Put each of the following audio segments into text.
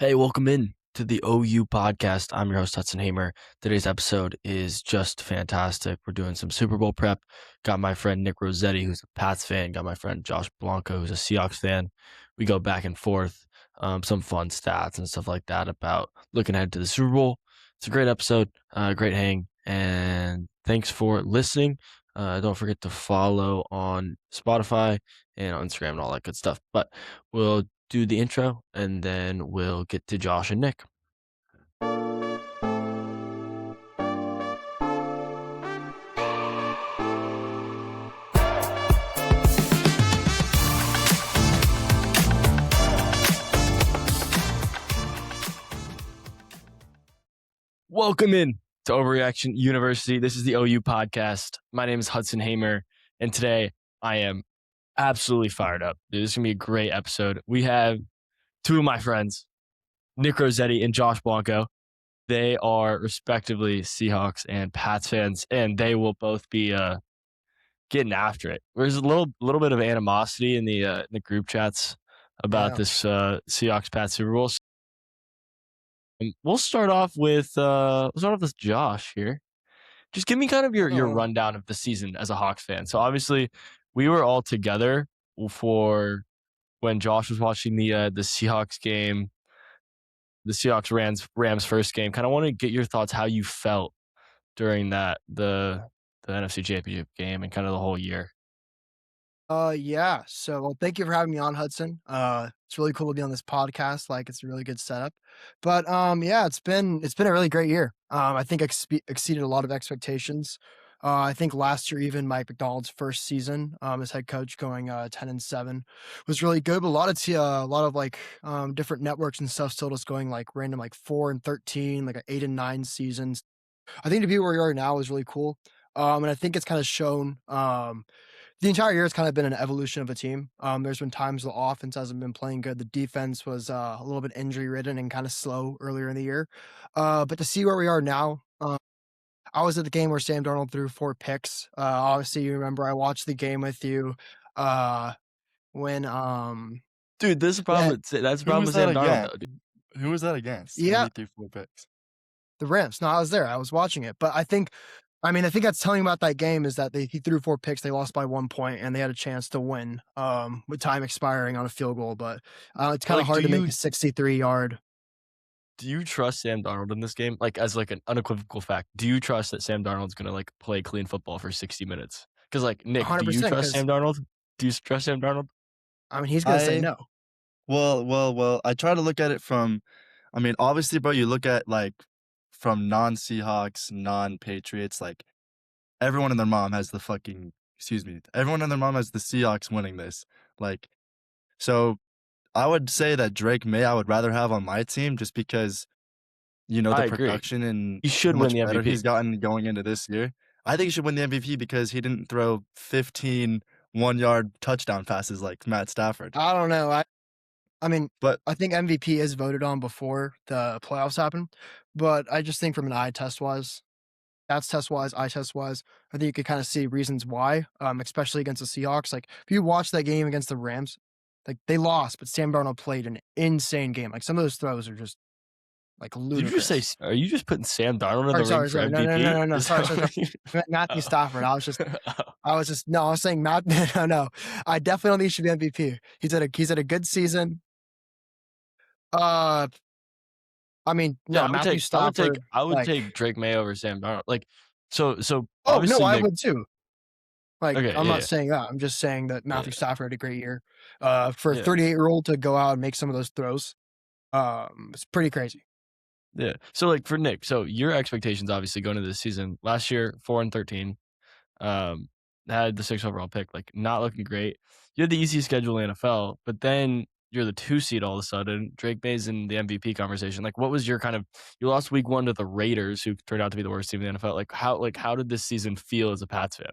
Hey, welcome in to the OU podcast. I'm your host, Hudson Hamer. Today's episode is just fantastic. We're doing some Super Bowl prep. Got my friend Nick Rossetti, who's a Pats fan. Got my friend Josh Blanco, who's a Seahawks fan. We go back and forth, some fun stats and stuff like that about looking ahead to the Super Bowl. It's a great episode, great hang, and thanks for listening. Don't forget to follow on Spotify and on Instagram and all that good stuff. But we'll do the intro and then we'll get to Josh and Nick. Welcome in to Overreaction University. This is the OU podcast. My name is Hudson Hamer, and today I am absolutely fired up. Dude, this is going to be a great episode. We have two of my friends, Nick Rossetti and Josh Blanco. They are respectively Seahawks and Pats fans, and they will both be getting after it. There's a little bit of animosity in the group chats about this Seahawks Pats Super Bowl. We'll start off with Josh here. Just give me kind of your rundown of the season as a Hawks fan. So obviously, we were all together for when Josh was watching the Seahawks game, the Seahawks Rams first game. Kind of want to get your thoughts how you felt during the NFC Championship game and kind of the whole year. Yeah. So, thank you for having me on, Hudson. It's really cool to be on this podcast. Like, it's a really good setup. But yeah, it's been a really great year. I think exceeded a lot of expectations. I think last year, even Mike McDonald's first season as head coach, going 10-7, was really good. But a lot of like different networks and stuff still just going like random like 4-13, like 8-9 seasons. I think to be where we are now is really cool. And I think it's kind of shown. The entire year has kind of been an evolution of a team. There's been times the offense hasn't been playing good. The defense was a little bit injury ridden and kind of slow earlier in the year. But to see where we are now, I was at the game where Sam Darnold threw 4 picks. Obviously, you remember I watched the game with you uh, when Dude, this is the problem. That's the Who problem was with that Sam Darnold, against? though, dude. Who was that against when yeah, he threw 4 picks? the Rams. No, I was there. I was watching it. But I think that's telling about that game is that he threw 4 picks. They lost by 1 point, and they had a chance to win with time expiring on a field goal. But it's kind of hard to make a 63-yard. Do you trust Sam Darnold in this game? Like, as like an unequivocal fact, do you trust that Sam Darnold's gonna like play clean football for 60 minutes? Because like Nick, do you 100%. trust Because Sam Darnold? Do you trust Sam Darnold? I mean, he's gonna say I no. well, I try to look at it from obviously, bro, you look at, like, from non-Seahawks, non-Patriots, like, everyone and their mom has everyone and their mom has the Seahawks winning this. Like, so I would say that Drake May I would rather have on my team just because, I the agree. production and He should how win much the better MVP. he's gotten going into this year. I think he should win the MVP because he didn't throw 15 one-yard touchdown passes like Matt Stafford. I don't know. I mean, But I think MVP is voted on before the playoffs happen, but I just think from an eye test wise, eye test wise, I think you could kind of see reasons why, especially against the Seahawks. Like if you watch that game against the Rams, like they lost, but Sam Darnold played an insane game. Like some of those throws are just like Did you ludicrous. just say? Are you just putting Sam Darnold in the Sorry, ring for sorry. No, MVP? no, no, no, no. Is Sorry, that sorry, what sorry. you- Matthew Stafford. I was saying Matt. No, no. I definitely don't think he should be MVP. He's had a good season. Uh, I mean, Yeah, no, Matthew Stafford. I would Like, take Drake May over Sam Darnold. Like, so oh no, obviously, I Nick. would too. Like, Okay, I'm not yeah, saying that. I'm just saying that yeah, Matthew Stafford had a great year. For a yeah. 38-year-old to go out and make some of those throws, it's pretty crazy. Yeah. So like for Nick, so your expectations obviously going into this season. Last year, 4-13, had the 6th overall pick, like not looking great. You had the easiest schedule in the NFL, but then you're the 2 seed all of a sudden. Drake May's in the MVP conversation. Like what was your kind of you lost week 1 to the Raiders, who turned out to be the worst team in the NFL. How did this season feel as a Pats fan?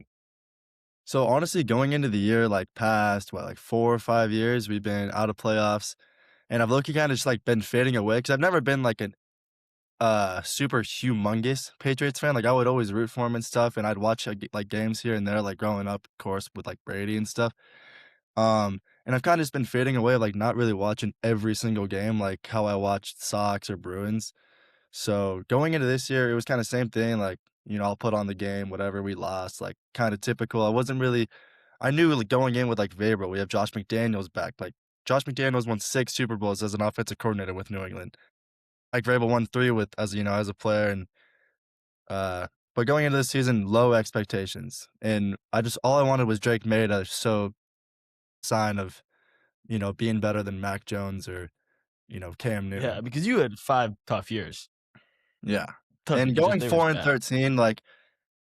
so honestly, going into the year, like past, 4 or 5 years, we've been out of playoffs. And I've low-key kinda just like been fading away because I've never been like an super humongous Patriots fan. Like I would always root for him and stuff, and I'd watch like games here and there, like growing up, of course, with like Brady and stuff. and I've kind of just been fading away, like not really watching every single game like how I watched Sox or Bruins. So going into this year, it was kind of same thing. Like, I'll put on the game, whatever we lost, like kind of typical. I knew like going in with like Vabro, we have Josh McDaniels back. Like Josh McDaniels won 6 Super Bowls as an offensive coordinator with New England. Like Vrabel won 3 with as a player, and but going into this season, low expectations, and all I wanted was Drake May to show sign of being better than Mac Jones or Cam Yeah, Newton. because you had 5 tough years. Yeah, Tough and years. going They were 4-13, like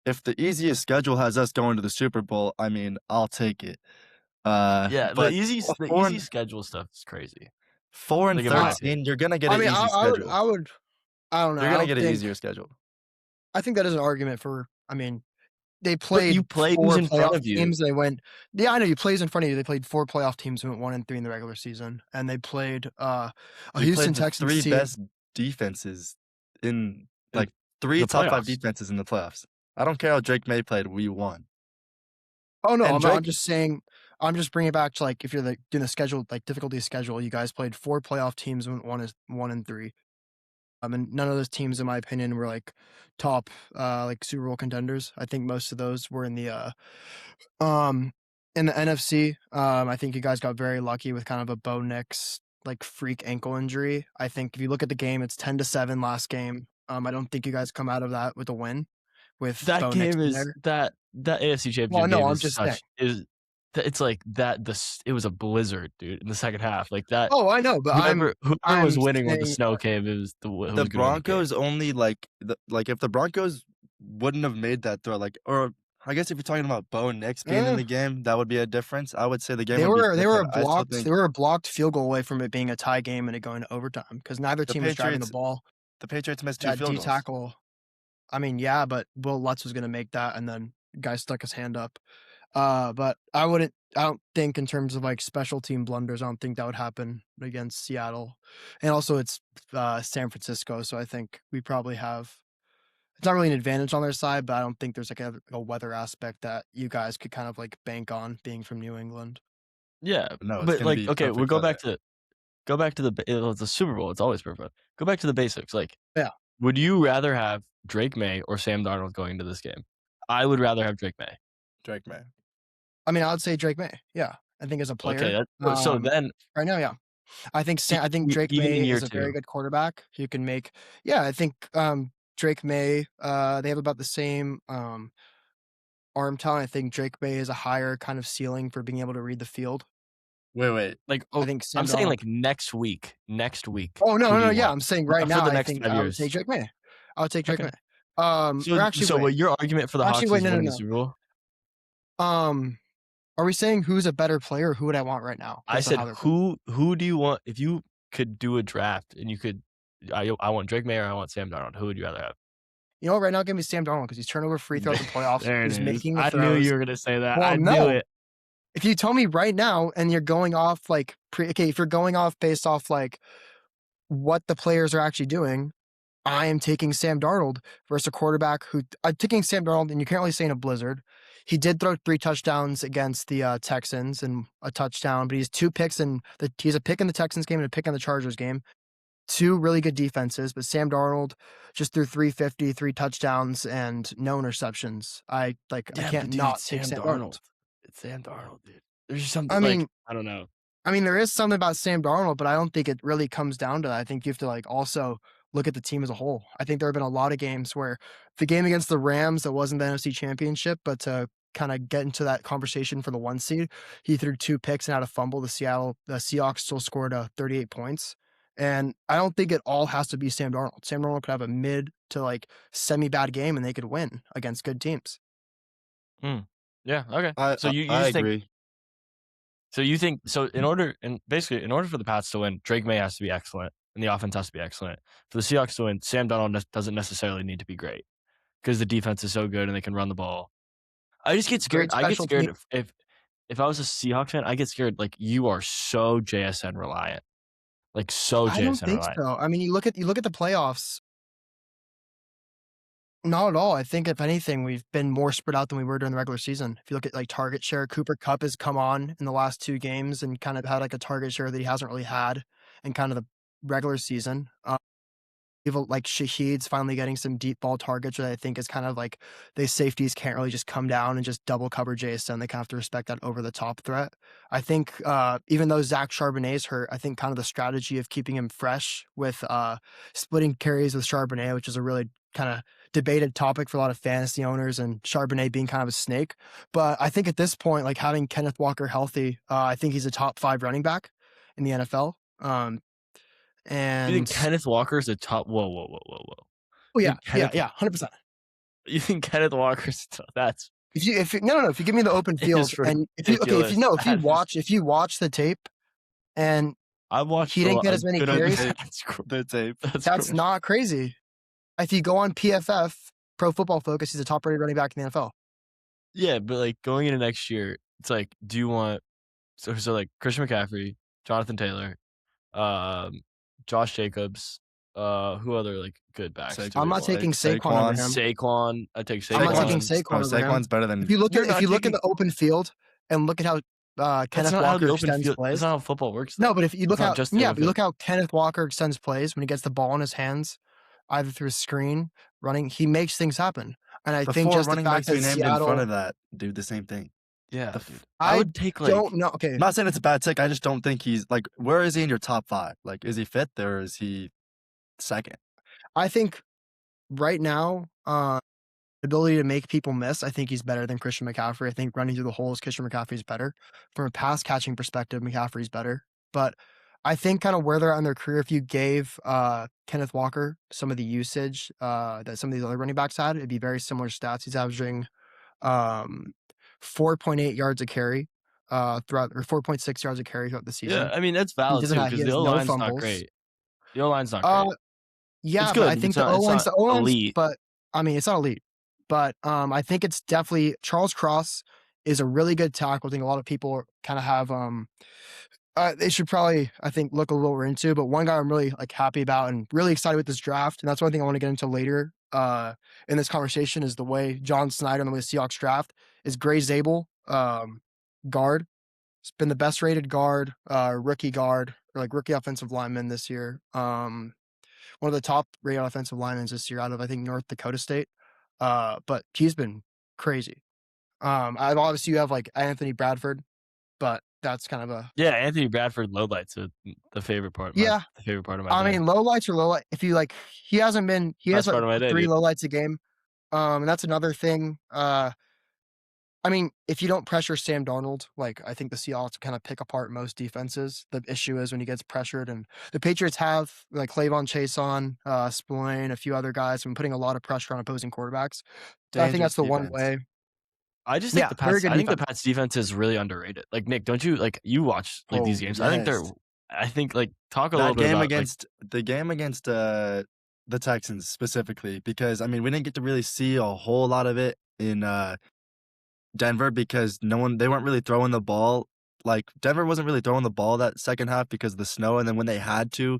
if the easiest schedule has us going to the Super Bowl, I mean, I'll take it. Yeah, the But four easy and schedule stuff is crazy. four and Like, in my opinion. 13, you're gonna get I an mean, easy schedule. I don't know. You're I gonna don't get an think. easier schedule. I think that is an argument for. I mean, they But you played play who's 4 in front playoff of you. teams. They went. Yeah, I know you plays in front of you. They played 4 playoff teams who went 1-3 in the regular season, and they played a We Houston played the Texans 3 team. best defenses in like 3 the top 5 playoffs. defenses in the playoffs. I don't care how Drake May played, we won. Oh no, And I'm not. I'm Drake just saying. I'm just bringing it back to like if you're doing the schedule, like difficulty schedule. You guys played 4 playoff teams and went 1-3. And none of those teams, in my opinion, were like top like Super Bowl contenders. I think most of those were um in the NFC. I think you guys got very lucky with kind of a Bo Nix like freak ankle injury. I think if you look at the game, it's 10-7 last game. I don't think you guys come out of that with a win with That Bo Nix game in is there. that AFC Well, Championship no, game I'm is just saying. it's like that it was a blizzard, dude, in the second half. Like that Oh, I know, but whoever was I'm winning when the saying snow came, it was who the was gonna win the game. Broncos only like if the Broncos wouldn't have made that throw, like, or I guess if you're talking about Bo Nix being in eh, the game, that would be a difference. I would say the game they would be were different. I still think they were a blocked field goal away from it being a tie game and it going to overtime because neither the team was driving the Patriots ball. the Patriots missed 2 That field D goals. tackle, I mean, yeah, but Will Lutz was going to make that, and then guy stuck his hand up. But I don't think in terms of like special team blunders, I don't think that would happen against Seattle. And also it's San Francisco, so I think we probably have. It's not really an advantage on their side, but I don't think there's like a weather aspect that you guys could kind of like bank on being from New England. Yeah, No, it's but gonna like, be okay, we'll perfect weather. go back to it's a Super Bowl. It's always perfect. Go back to the basics. Like, Yeah. would you rather have Drake May or Sam Darnold going into this game? I would rather have Drake May. Drake May. I mean, I would say Drake May. Yeah, I think as a player. Okay, so then Right now, yeah. I think Drake even May in year is a very 2. good quarterback. He can make. Yeah, I think Drake May. They have about the same arm talent. I think Drake May is a higher kind of ceiling for being able to read the field. Wait. Like, I think Sam I'm saying Darnold. like next week. Oh no, who do you yeah. want? I'm saying right For now. the I next think 5 I would years. take Drake May. I would take Drake Okay. May. Or actually, So wait. what your argument for the Hawks Actually, wait. is No, winning the no. Super Bowl? Are we saying who's a better player? Or who would I want right now? I said who do you want if you could do a draft and you could I want Drake May or I want Sam Darnold. Who would you rather have? You know what? Right now, give me Sam Darnold because he's turnover free throughout the playoffs. There it He's is. making the I throws. knew you were gonna say that. Well, I no. knew it. If you tell me right now and you're going off like if you're going off based off like what the players are actually doing, I am taking Sam Darnold versus a quarterback who I'm taking Sam Darnold, and you can't really say in a blizzard. He did throw 3 touchdowns against the Texans and a touchdown, but he's 2 picks he's a pick in the Texans game and a pick in the Chargers game. 2 really good defenses, but Sam Darnold just threw 350, 3 touchdowns, and no interceptions. I can't not take Sam Darnold. It's Sam Darnold, dude. There's just something I mean, I don't know. I mean, there is something about Sam Darnold, but I don't think it really comes down to that. I think you have to like also look at the team as a whole. I think there have been a lot of games where the game against the Rams that wasn't the NFC Championship, but to kind of get into that conversation for the 1 seed, he threw 2 picks and had a fumble. The Seahawks still scored 38 points. And I don't think it all has to be Sam Darnold. Sam Darnold could have a mid to like semi-bad game and they could win against good teams. Yeah, okay. So you I just think agree. so you think in order for the Pats to win, Drake May has to be excellent and the offense has to be excellent. For the Seahawks to win, Sam Darnold doesn't necessarily need to be great because the defense is so good and they can run the ball. I just get scared. I get scared if I was a Seahawks fan, I get scared like you are so JSN reliant. Like so JSN I don't think reliant. so. I mean, you look at the playoffs. Not at all. I think if anything, we've been more spread out than we were during the regular season. If you look at like target share, Cooper Cup has come on in the last 2 games and kind of had like a target share that he hasn't really had in kind of the regular season. People like Shahid's finally getting some deep ball targets, which I think is kind of like these safeties can't really just come down and just double cover JSN. They kind of have to respect that over the top threat. I think even though Zach Charbonnet's hurt, I think kind of the strategy of keeping him fresh with splitting carries with Charbonnet, which is a really kind of debated topic for a lot of fantasy owners, and Charbonnet being kind of a snake. But I think at this point, like having Kenneth Walker healthy, I think he's a top 5 running back in the NFL. You think And Kenneth Walker's a top? Whoa. oh You yeah, think Kenneth? 100%. You think Kenneth Walker's? That's If you no, if you give me the open field is and if ridiculous. if you watch the tape and I watched he didn't get a as many good amount of carries, The tape. that's not crazy. If you go on PFF, Pro Football Focus, he's a top-rated running back in the NFL. Yeah, but like going into next year, it's like, do you want so like Christian McCaffrey, Jonathan Taylor, Josh Jacobs, who other like good backs? Saquon. do I'm we not want? taking Saquon over him. Saquon. I take Saquon. I'm not taking Saquon's Saquon over him. Saquon's better than. If you look You're at not the open field and look at how That's Kenneth not how Walker the open extends field. plays. That's not how football works. Though. No, but if you look It's not how just the open but you look field. how Kenneth Walker extends plays when he gets the ball in his hands, either through a screen, running, he makes things happen. And I The think 4 just the running fact backs we that named in front Seattle, of that do the same thing. Yeah, The dude. f- I I would take like. don't know. Okay, I'm not saying it's a bad take. I just don't think he's like. Where is he in your top 5? Like, is he 5th or is he 2nd? I think right now, ability to make people miss, I think he's better than Christian McCaffrey. I think running through the holes, Christian McCaffrey's better. From a pass catching perspective, McCaffrey's better. But I think kind of where they're at in their career, if you gave Kenneth Walker some of the usage that some of these other running backs had, it'd be very similar stats. He's averaging 4.8 yards a carry throughout, or 4.6 yards a carry throughout the Yeah, season. I mean that's He valid doesn't too have, he because the has O no line's not fumbles. great. The O line's not Uh, great. yeah, It's but I good. think It's not. It's not the O-line's, elite. but I mean, it's not elite. But I think it's definitely Charles Cross is a really good tackle. I think a lot of people kind of have they should probably, I think, look a little more into. But one guy I'm really like happy about and really excited with this draft, and that's one thing I want to get into later in this conversation is the way John Snyder and the way the Seahawks draft is Gray Zabel, guard. It's been the best rated guard, rookie guard, or like rookie offensive lineman this year. One of the top rated offensive linemen this year out of, I think, North Dakota State. But he's been crazy. Obviously you have like Anthony Bradford, but that's kind of a Yeah, Anthony Bradford lowlights the favorite part. yeah. The favorite part of my I day. mean, low lights are low light. If you like, he has Best like part of my day, 3 dude. low lights a game. And that's another thing. I mean, if you don't pressure Sam Darnold, like I think the Seahawks kind of pick apart most defenses. The issue is when he gets pressured, and the Patriots have like Clavon Chason, Spillane, a few other guys, been putting a lot of pressure on opposing quarterbacks. So I think that's the one way. I just think Yeah, very good I think the defense. Pats defense is really underrated. Like Nick, don't you like you watch like these Oh, games? yes. I think like talk a little That bit game about against the game against the Texans specifically, because I mean we didn't get to really see a whole lot of it in Denver because they weren't really throwing the ball. Like Denver wasn't really throwing the ball that second half because of the snow, and then when they had to,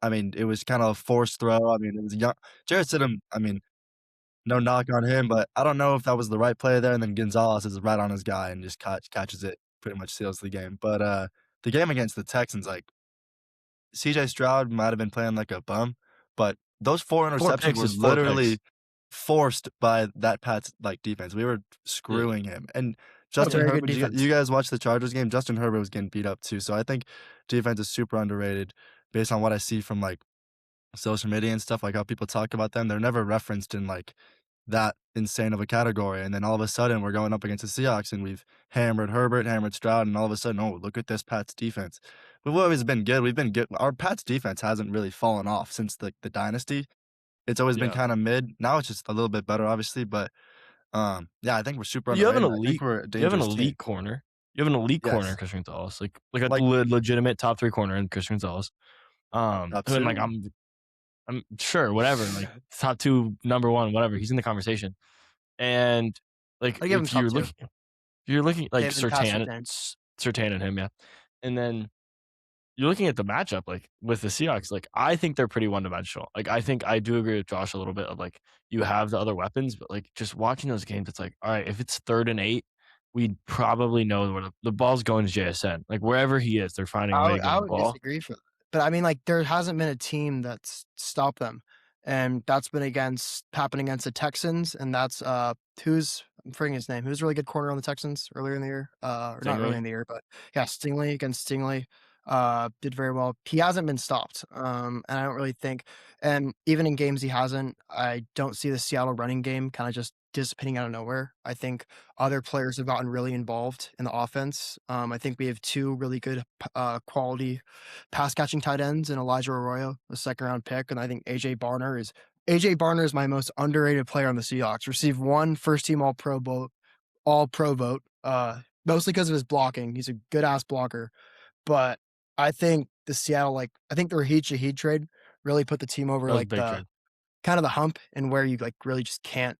I mean it was kind of a forced throw. I mean it was young. Jared Stidham. I mean no knock on him, but I don't know if that was the right play there. And then Gonzalez is right on his guy and just catches it, pretty much seals the game. But the game against the Texans, like CJ Stroud might have been playing like a bum, but those 4 interceptions picks were is 4 literally picks. forced by that Pats like defense. We were screwing him. And Justin very good Herbert, did defense. you guys watch the Chargers game? Justin Herbert was getting beat up too. So I think defense is super underrated based on what I see from like social media and stuff, like how people talk about them. They're never referenced in like that insane of a category. And then all of a sudden we're going up against the Seahawks and we've hammered Herbert, hammered Stroud, and all of a sudden, oh, look at this Pats defense. We've always been good. We've been good. Our Pats defense hasn't really fallen off since the dynasty. It's always been Yeah. kind of mid. Now it's just a little bit better, obviously. But yeah, I think we're super You have an underrated. I think elite. we're a You have dangerous an team. elite corner. You have an elite corner in Yes. Christian Gonzalez, like a Like- legitimate top 3 corner in Christian Gonzalez. And like Absolutely. I'm sure whatever, like top 2, number 1, whatever. He's in the conversation. And like I give him if top you're 2. looking, like Him and Pat Surtain and him, yeah. And then you're looking at the matchup, like, with the Seahawks, like, I think they're pretty one-dimensional. Like, I think I do agree with Josh a little bit of, like, you have the other weapons, but, like, just watching those games, it's like, all right, if it's 3rd and 8, we probably know where the ball's going to JSN. Like, wherever he is, they're finding a way to get I him the would ball. disagree but I mean, like, there hasn't been a team that's stopped them, and that's been happened against the Texans, and that's, I'm forgetting his name. Who's a really good corner on the Texans earlier in the year? Or not early Stingley? in the year, but yeah, Stingley against Stingley, did very well. He hasn't been stopped, and I don't really think and even in games he hasn't, I don't see the Seattle running game kinda just dissipating out of nowhere. I think other players have gotten really involved in the offense. I think we have 2 really good, quality pass catching tight ends and Elijah Arroyo, a 2nd-round pick, and I think AJ Barner is my most underrated player on the Seahawks. Received 1 first-team All-Pro vote, mostly because of his blocking. He's a good-ass blocker, but I think I think the Raheem Shaheed trade really put the team over, That was a like, big the trade. kinda the hump and where you, like, really just can't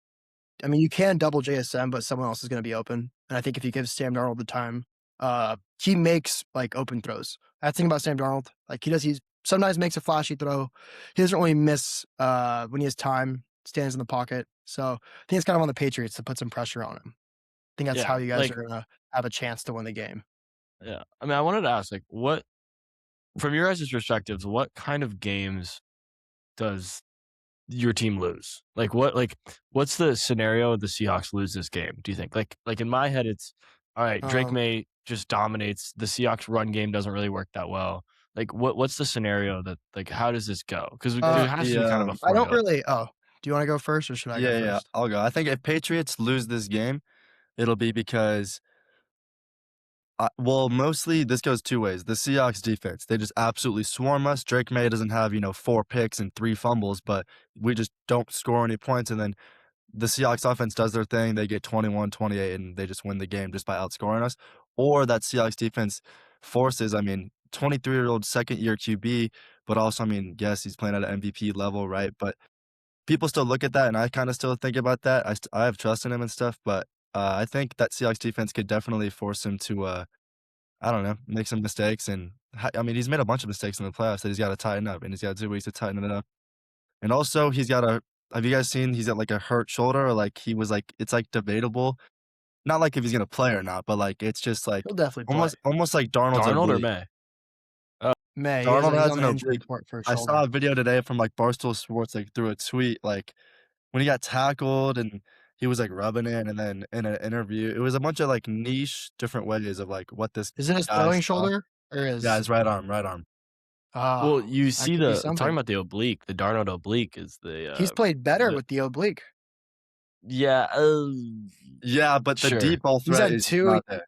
I mean, you can double JSM, but someone else is gonna be open, and I think if you give Sam Darnold the time, he makes, like, open throws. That's the thing about Sam Darnold, like, he sometimes makes a flashy throw. He doesn't really miss, when he has time, stands in the pocket, so I think it's kind of on the Patriots to put some pressure on him. I think that's how Yeah, you guys like, are gonna have a chance to win the game. yeah. I mean, I wanted to ask, like, what from your guys' perspectives, what kind of games does your team lose? What's the scenario the Seahawks lose this game, do you think? Like in my head, it's all right, Drake Um, May just dominates. The Seahawks run game doesn't really work that well. Like what's the scenario that like how does this go? Because If there uh, has to the be kind of a I don't formula. really do you wanna go first or should I go yeah, first? I'll go. I think if Patriots lose this game, it'll be because well, mostly this goes 2 ways. The Seahawks defense, they just absolutely swarm us. Drake May doesn't have, 4 picks and 3 fumbles, but we just don't score any points, and then the Seahawks offense does their thing. They get 21-28, and they just win the game just by outscoring us. Or that Seahawks defense forces, 23-year-old second-year QB, but also, yes, he's playing at an MVP level, right? But people still look at that, and I kinda still think about that. I have trust in him and stuff, but, I think that Seahawks defense could definitely force him to, I don't know, make some mistakes, and he's made a bunch of mistakes in the playoffs that he's gotta tighten up, and he's got 2 weeks to tighten it up. And also, he's got a have you guys seen he's got, like, a hurt shoulder, or, like, he was, like it's, like, debatable. Not, like, if he's gonna play or not, but, like, it's just, like, He'll definitely play. almost like Darnold's Darnold or oblique. May? Oh, Darnold He's has on an the injury oblique. report for his I saw shoulder. a video today from, like, Barstool Sports, like, through a tweet, like, when he got tackled and he was, like, rubbing it, and then in an interview it was a bunch of, like, niche different ways of, like, what this Is it his guy throwing saw. shoulder or Yeah, his his right arm. well, ah, you that see could be the talking something. about the oblique, the Darnold oblique is He's played better the with the oblique. yeah, Yeah, but the sure. deep ball He's threat had is just 2 not there.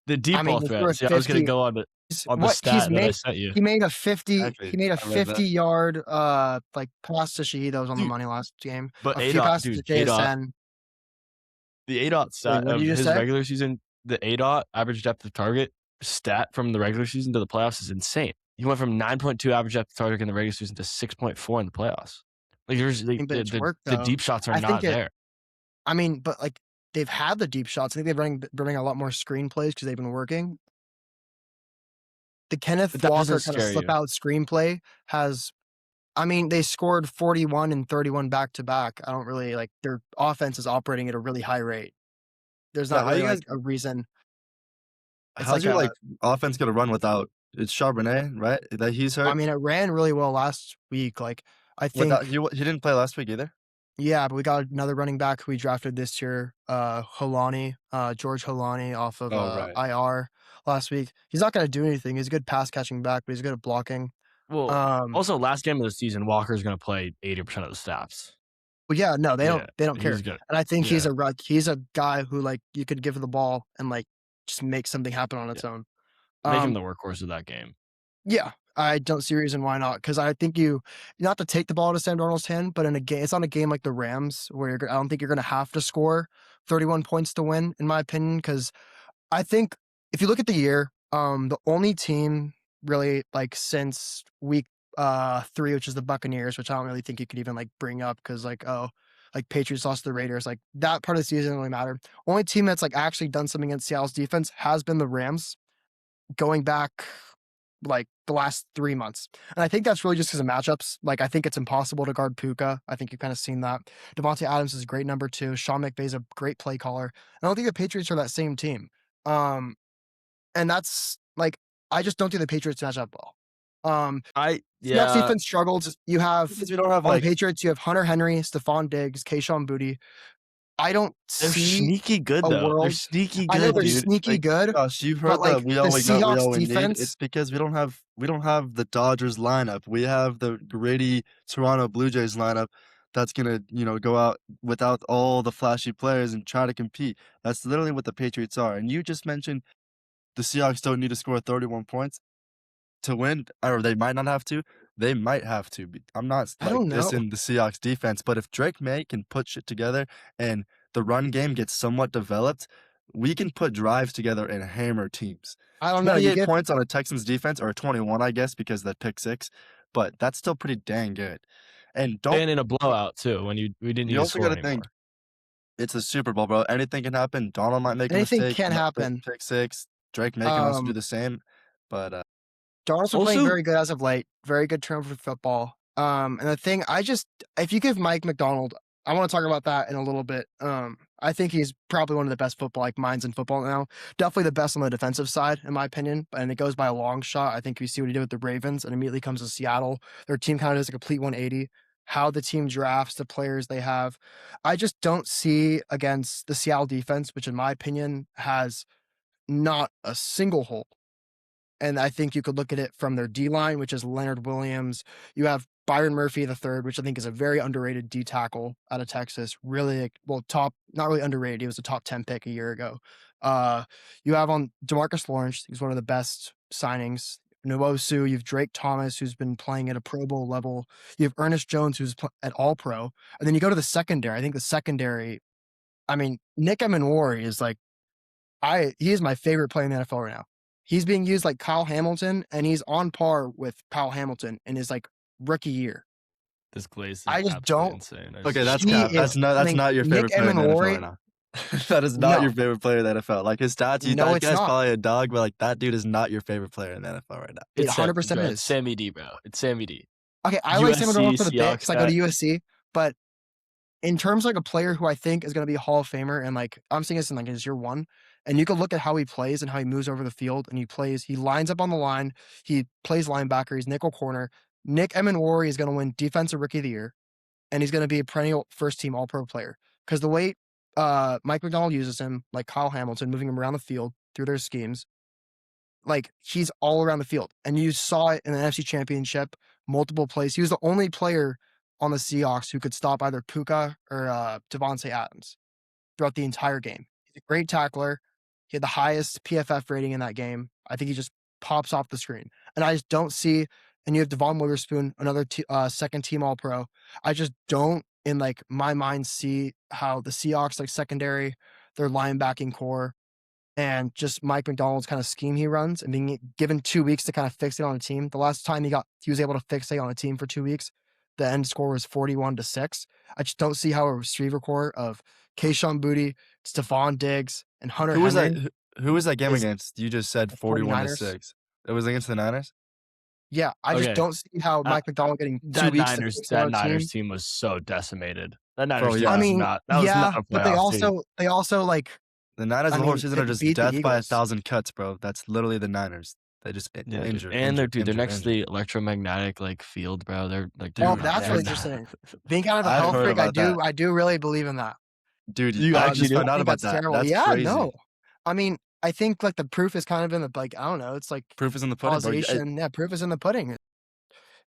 The I deep mean, ball he threat. threw a See, I was gonna 50 go on the stat that I sent you. he made a 50 Exactly. he made a I read that. 50-yard, like, pass to Shaheed that was on the Dude, money last game. but A few passes to ADOT JSN. the ADOT Wait, stat what did of you just his say? regular season, the ADOT, average depth of target stat from the regular season to the playoffs is insane. He went from 9.2 average depth of target in the regular season to 6.4 in the playoffs. Like, there's I mean, but the it's the worked, the though. deep shots are I think not it there. I mean, but, like, they've had the deep shots. I think they're running a lot more screen plays because 'cause they've been working. The But Kenneth that doesn't Walker kinda scare slip you. out screenplay has I mean, they scored 41 and 31 back to back. I don't really like their offense is operating at a really high rate. There's Yeah, not really like a reason. It's how's like your, like, offense gonna run without it's Charbonnet, right? That he's I hurt? mean, it ran really well last week. Like I Without think, he didn't play last week either? yeah, but we got another running back who we drafted this year, George Holani off of Oh, right. IR last week. He's not gonna do anything. He's a good pass catching back, but he's good at blocking. Well, Um, also last game of the season, Walker's gonna play 80% of the snaps. but yeah, no, Yeah, they don't he's care. good. And I think Yeah, he's a guy who like you could give the ball and like just make something happen on yeah. its own. Make him Um, the workhorse of that game. yeah, I don't see a reason why not. Because I think you not to take the ball out of Sam Darnold's hand, but in a game, it's not a game like the Rams where I don't think you're going to have to score 31 points to win, in my opinion. Because I think if you look at the year, the only team really like since week 3, which is the Buccaneers, which I don't really think you could even like bring up because like Patriots lost to the Raiders, like that part of the season doesn't really matter. Only team that's like actually done something against Seattle's defense has been the Rams going back like the last 3 months. And I think that's really just because of matchups. Like I think it's impossible to guard Puka. I think you've kind of seen that. Devontae Adams is a great number 2. Sean McVay's a great play caller. I don't think the Patriots are that same team. And that's like I just don't think the Patriots match up well. Seahawks defense struggled. You have Because we don't have on the like Patriots, you have Hunter Henry, Stephon Diggs, Kayshon Boutte. I don't They're see sneaky good a though. They're world. sneaky I know good, they're dude. sneaky like, good, Josh, you've but heard like that we the all we know we Seahawks all we need. defense. It's because we don't have the Dodgers lineup. We have the gritty Toronto Blue Jays lineup that's gonna go out without all the flashy players and try to compete. That's literally what the Patriots are. And you just mentioned the Seahawks don't need to score 31 points to win, or they might not have to. They might have to. I'm not I like don't know. dissing the Seahawks defense, but if Drake May can put shit together and the run game gets somewhat developed, we can put drives together and hammer teams. I don't know. You 28 get points on a Texans defense, or 21, I guess, because of the pick 6, but that's still pretty dang good. And don't And in a blowout too when we didn't need you to also score got to anymore. think it's a Super Bowl, bro. Anything can happen. Donald might make a anything mistake. can might happen. pick 6. Drake May can also do the same, but Darnold's been playing Also- very good as of late. Very good turnover football. And the thing, if you give Mike McDonald, I want to talk about that in a little bit. I think he's probably one of the best football minds in football now. Definitely the best on the defensive side, in my opinion. And it goes by a long shot. I think we see what he did with the Ravens and immediately comes to Seattle. Their team kind of does a complete 180. How the team drafts the players they have. I just don't see against the Seattle defense, which in my opinion has not a single hole. And I think you could look at it from their D line, which is Leonard Williams. You have Byron Murphy III, which I think is a very underrated D tackle out of Texas. Really, top, not really underrated. He was a top 10 pick a year ago. You have on DeMarcus Lawrence. He's one of the best signings. Nwosu, you have Drake Thomas, who's been playing at a Pro Bowl level. You have Ernest Jones, who's at All Pro. And then you go to the secondary. I think the secondary, Nick Emenwari is he is my favorite player in the NFL right now. He's being used like Kyle Hamilton, and he's on par with Kyle Hamilton in his rookie year. This Glaze is I just absolutely don't- insane. okay, that's He cap. is- That's not your favorite Nick player in the NFL Emenwari- right now. That is not No. your favorite player in the NFL. Like his stats, No, that it's guy's not. probably a dog, but like that dude is not your favorite player in the NFL right now. It It's 100% bro, is. Sammy D, bro. It's Sammy D. Okay, I like Sam Darnold for the pick Seahawks because I go to guy. USC, but in terms of a player who I think is going to be a Hall of Famer, and I'm seeing this in his year 1, and you could look at how he plays and how he moves over the field, and he lines up on the line, he plays linebacker, he's nickel corner. Nick Emenwari is going to win Defensive Rookie of the Year, and he's going to be a perennial first-team All-Pro player because the way Mike McDonald uses him, like Kyle Hamilton, moving him around the field through their schemes, he's all around the field. And you saw it in the NFC Championship, multiple plays. He was the only player on the Seahawks who could stop either Puka or Devontae Adams throughout the entire game. He's a great tackler. He had the highest PFF rating in that game. I think he just pops off the screen. And I just don't see, and you have Devon Witherspoon, another second team All-Pro. I just don't, in my mind, see how the Seahawks secondary, their linebacking core, and just Mike McDonald's kind of scheme he runs and being given 2 weeks to kind of fix it on a team. The last time he was able to fix it on a team for 2 weeks, the end score was 41-6. I just don't see how a receiver core of Kayshon Boutte, Stephon Diggs, and Hunter Who was Henry. that? Who was that game is against? You just said the 41-6. It was against the Niners. Yeah, I just Okay. don't see how Mike McDonald getting 2 That weeks to Niners, fix it on a team. Niners team was so decimated. That Niners Bro, team yeah. was not. That was not a but they playoff team. also The Niners the whole season are just beat the death by Eagles. 1,000 cuts, bro. That's literally the Niners. They just Yeah, dude. injured. And they're injured, next injured. to the electromagnetic field, bro. They're Oh, not that's there. what you're saying. Being kind of a I've health heard freak, about I do really believe in that. Dude, You I actually just do? found I out think about that's that. terrible. That's Yeah, crazy. no. I think the proof is kind of in the I don't know. It's Proof is in the pudding, bro. causation. Yeah, proof is in the pudding.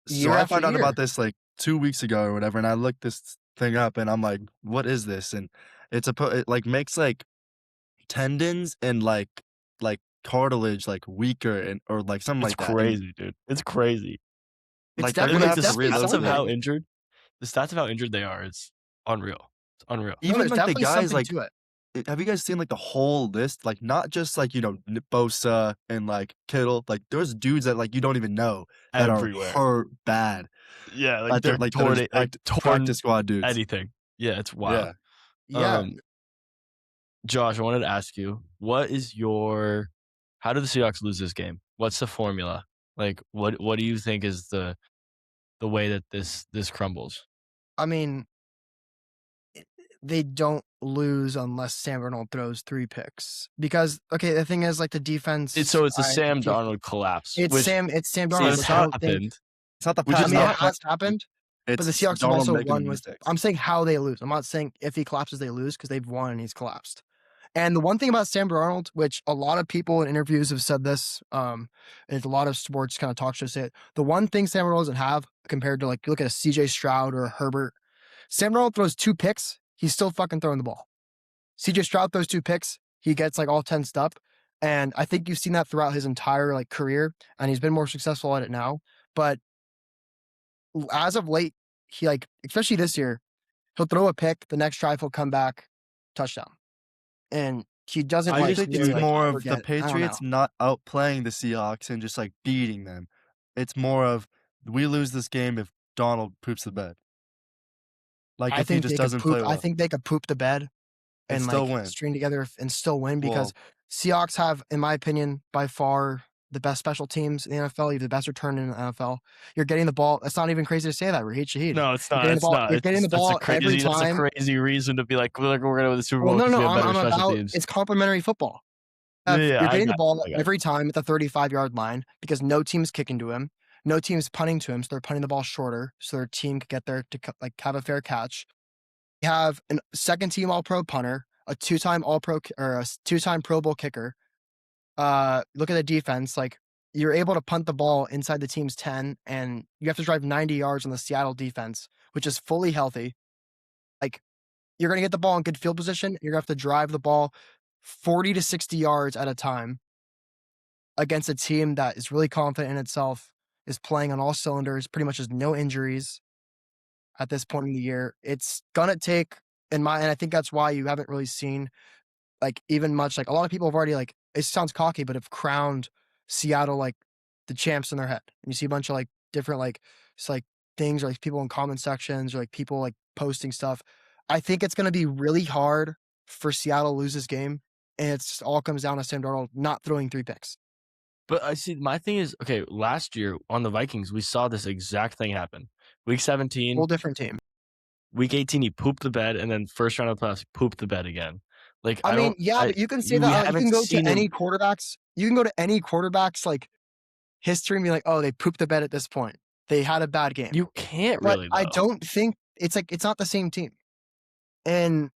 So year I after found out year. about this 2 weeks ago or whatever, and I looked this thing up, and I'm like, "What is this?" And it makes tendons and cartilage weaker and or something It's like that. crazy, dude. It's crazy. It's Like, they're definitely, gonna the have to definitely stats of something. how injured, they are. It's unreal. It's unreal. No, Even there's the definitely guys something to it. have you guys seen the whole list? Not just Bosa and Kittle. There's dudes that you don't even know that Everywhere. are hurt bad. Yeah, They're torn, just torn practice squad dudes. anything. Yeah, it's wild. Yeah. Yeah, Josh, I wanted to ask you, how did the Seahawks lose this game? What's the formula? Like, what do you think is the way that this crumbles? I mean, they don't lose unless Sam Darnold throws 3 picks because okay, the thing is like the defense. It's a Sam Darnold collapse, which It's Sam See, Darnold, has it's which I not don't think. happened, it's not the which I Pat is mean, it not. has happened, but the It's Seahawks have Darnold also making won with. mistakes. I'm saying how they lose. I'm not saying if he collapses they lose because they've won and he's collapsed. And the one thing about Sam Darnold, which a lot of people in interviews have said this, and a lot of sports kind of talk shows say it. The one thing Sam Darnold doesn't have compared to like you look at a CJ Stroud or a Herbert. Sam Darnold throws 2 picks, he's still fucking throwing the ball. CJ Stroud throws 2 picks, he gets like all tensed up. And I think you've seen that throughout his entire like career, and he's been more successful at it now. But as of late, he like, especially this year, he'll throw a pick, the next drive he'll come back, touchdown. And he doesn't I I like just think really it's do like more ever of the get. I don't know. Patriots not outplaying the Seahawks and just like beating them. It's more of we lose this game if Donald poops the bed. Like I if he think just they could doesn't poop. play I well think they could poop the bed and and still like win. string together and still win because Well, Seahawks have, in my opinion, by far the best special teams in the NFL. You have the best return in the NFL. You're getting the ball. It's not even crazy to say that. Raheed Shaheed. No, it's You're not. getting the It's ball. not. You're getting the ball every That's a time. crazy reason to be like we're gonna win the Super Well, Bowl no, because no, we have better I'm special about teams. it's complementary football. Yeah, yeah, You're I getting the got ball I got every time at the 35-yard line because no team's kicking to him, no team's punting to him, so they're punting the ball shorter so their team could get there to like have a fair catch. You have a second-team All-Pro punter, a 2-time All-Pro or a 2-time Pro Bowl kicker. Look at the defense. Like you're able to punt the ball inside the team's 10, and you have to drive 90 yards on the Seattle defense, which is fully healthy. Like you're going to get the ball in good field position. You're going to have to drive the ball 40 to 60 yards at a time against a team that is really confident in itself, is playing on all cylinders, pretty much has no injuries at this point in the year. It's going to take, and I think that's why you haven't really seen like even much like a lot of people have already like it sounds cocky, but have crowned Seattle like the champs in their head. And you see a bunch of like different like it's like things or like people in comment sections or like people like posting stuff. I think it's gonna be really hard for Seattle to lose this game. And it's all comes down to Sam Darnold not throwing 3 picks. But I see. My thing is, okay, last year on the Vikings, we saw this exact thing happen. Week 17, Whole different team. week 18, he pooped the bed, and then first round of the playoffs, he pooped the bed again. Like I mean, yeah, but you can say we that you haven't can go to seen any him. quarterbacks. You can go to any quarterbacks like history and be like, oh, they pooped the bed at this point. They had a bad game. You can't But really. I Though. don't think it's like it's not the same team. And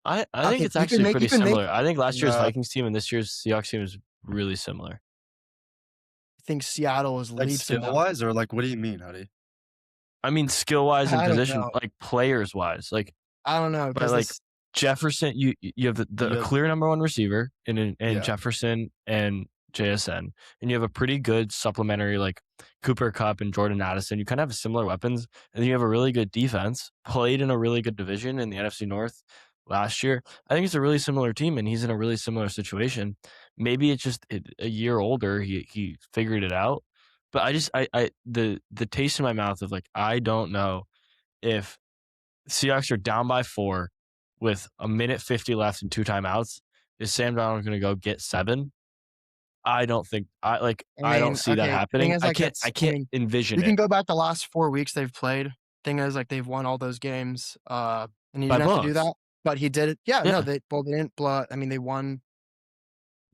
I okay, think it's you can actually make pretty you can make similar. I think last year's nah, Vikings team and this year's Seahawks team is really similar. I think Seattle is like leaps and skill bounds. wise, or like what do you mean, Huddy? I mean, skill wise and I don't position, know. like players wise, like. I don't know But because like this Jefferson, you have the You have clear number one receiver in yeah. Jefferson and JSN, and you have a pretty good supplementary like Cooper Cup and Jordan Addison. You kind of have similar weapons, and then you have a really good defense. Played in a really good division in the NFC North last year. I think it's a really similar team, and he's in a really similar situation. Maybe it's just a year older. He figured it out, but I the taste in my mouth of like I don't know if Seahawks are down by 4 with a minute 50 left and 2 timeouts. Is Sam Darnold going to go get 7? I don't think I don't see that okay, thing happening. is like I can't envision you it can go back the last 4 weeks they've played. Thing is like they've won all those games. And he by didn't have to do blowouts. that, but he did it. Yeah, no, Yeah, they didn't blow. I mean, they won